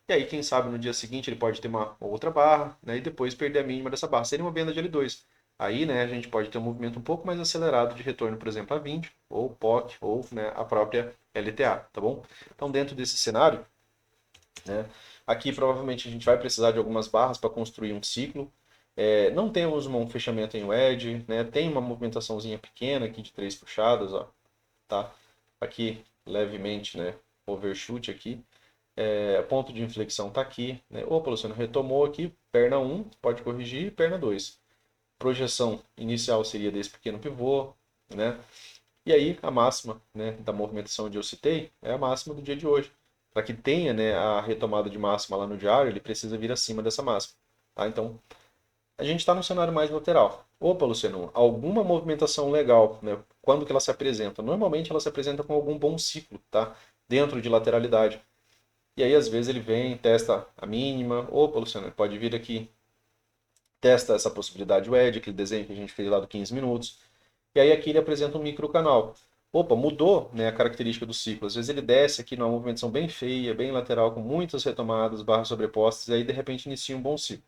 E aí, quem sabe, no dia seguinte ele pode ter uma outra barra, né, e depois perder a mínima dessa barra. Seria uma venda de L2. Aí, né, a gente pode ter um movimento um pouco mais acelerado de retorno, por exemplo, a 20, ou POC, ou, né, a própria LTA, tá bom? Então, dentro desse cenário, né, aqui provavelmente a gente vai precisar de algumas barras para construir um ciclo. Não temos um fechamento em wedge, né, tem uma movimentaçãozinha pequena aqui de 3 puxadas, ó, tá? Aqui, levemente, né, overshoot aqui. Ponto de inflexão está aqui, né? Opa, Luciano, retomou aqui, perna 1, pode corrigir, perna 2. Projeção inicial seria desse pequeno pivô, né? E aí a máxima, né, da movimentação onde eu citei é a máxima do dia de hoje. Para que tenha, né, a retomada de máxima lá no diário, ele precisa vir acima dessa máxima. Tá? Então, a gente está num cenário mais lateral. Opa, Luciano, alguma movimentação legal, né? Quando que ela se apresenta? Normalmente ela se apresenta com algum bom ciclo, tá? Dentro de lateralidade. E aí, às vezes, ele vem, testa a mínima. Opa, Luciano, pode vir aqui, testa essa possibilidade wedge, aquele desenho que a gente fez lá do 15 minutos. E aí aqui ele apresenta um microcanal. Opa, mudou, né, a característica do ciclo. Às vezes ele desce aqui numa movimentação bem feia, bem lateral, com muitas retomadas, barras sobrepostas, e aí de repente inicia um bom ciclo.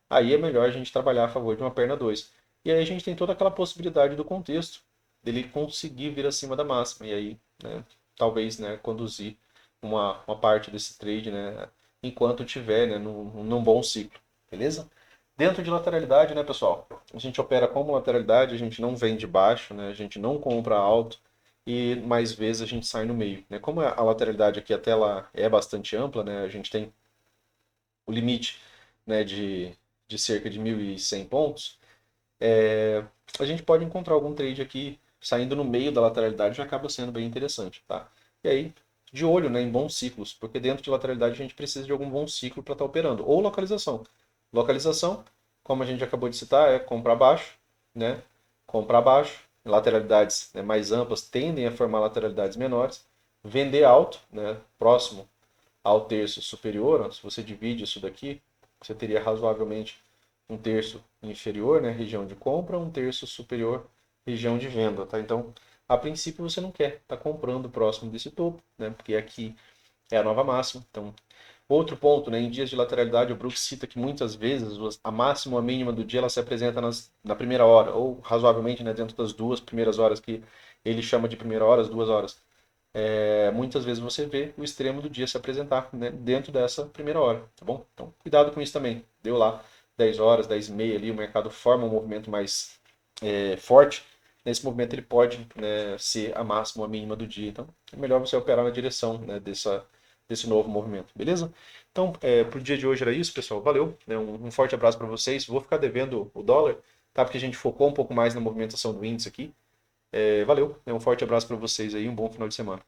Aí é melhor a gente trabalhar a favor de uma perna 2. E aí a gente tem toda aquela possibilidade do contexto, dele conseguir vir acima da máxima. E aí, né, talvez, né, conduzir uma parte desse trade, né, enquanto tiver, né, num bom ciclo. Beleza? Dentro de lateralidade, né, pessoal? A gente opera como lateralidade, a gente não vende baixo, né, a gente não compra alto e mais vezes a gente sai no meio. Né? Como a lateralidade aqui a tela é bastante ampla, né, a gente tem o limite, né, de cerca de 1.100 pontos, a gente pode encontrar algum trade aqui saindo no meio da lateralidade já acaba sendo bem interessante, tá? E aí, de olho, né, em bons ciclos, porque dentro de lateralidade a gente precisa de algum bom ciclo para estar operando, ou localização. Localização, como a gente acabou de citar, é comprar baixo, né? Comprar baixo, lateralidades, né, mais amplas tendem a formar lateralidades menores. Vender alto, né, próximo ao terço superior, se você divide isso daqui, você teria razoavelmente um terço inferior, né, região de compra, um terço superior, região de venda, tá? Então, a princípio você não quer estar comprando próximo desse topo, né, porque aqui é a nova máxima. Então, outro ponto, né, em dias de lateralidade, o Brooks cita que muitas vezes a máxima ou a mínima do dia ela se apresenta na primeira hora, ou razoavelmente, né, dentro das duas primeiras horas que ele chama de primeira hora, as 2 horas. Muitas vezes você vê o extremo do dia se apresentar, né, dentro dessa primeira hora, tá bom? Então, cuidado com isso também. Deu lá 10 horas, 10 e meia ali, o mercado forma um movimento mais forte. Nesse movimento ele pode, né, ser a máxima ou a mínima do dia. Então, é melhor você operar na direção, né, desse novo movimento, beleza? Então, para o dia de hoje era isso, pessoal. Valeu, né, um forte abraço para vocês. Vou ficar devendo o dólar, tá? Porque a gente focou um pouco mais na movimentação do índice aqui. Valeu, né, um forte abraço para vocês aí, um bom final de semana.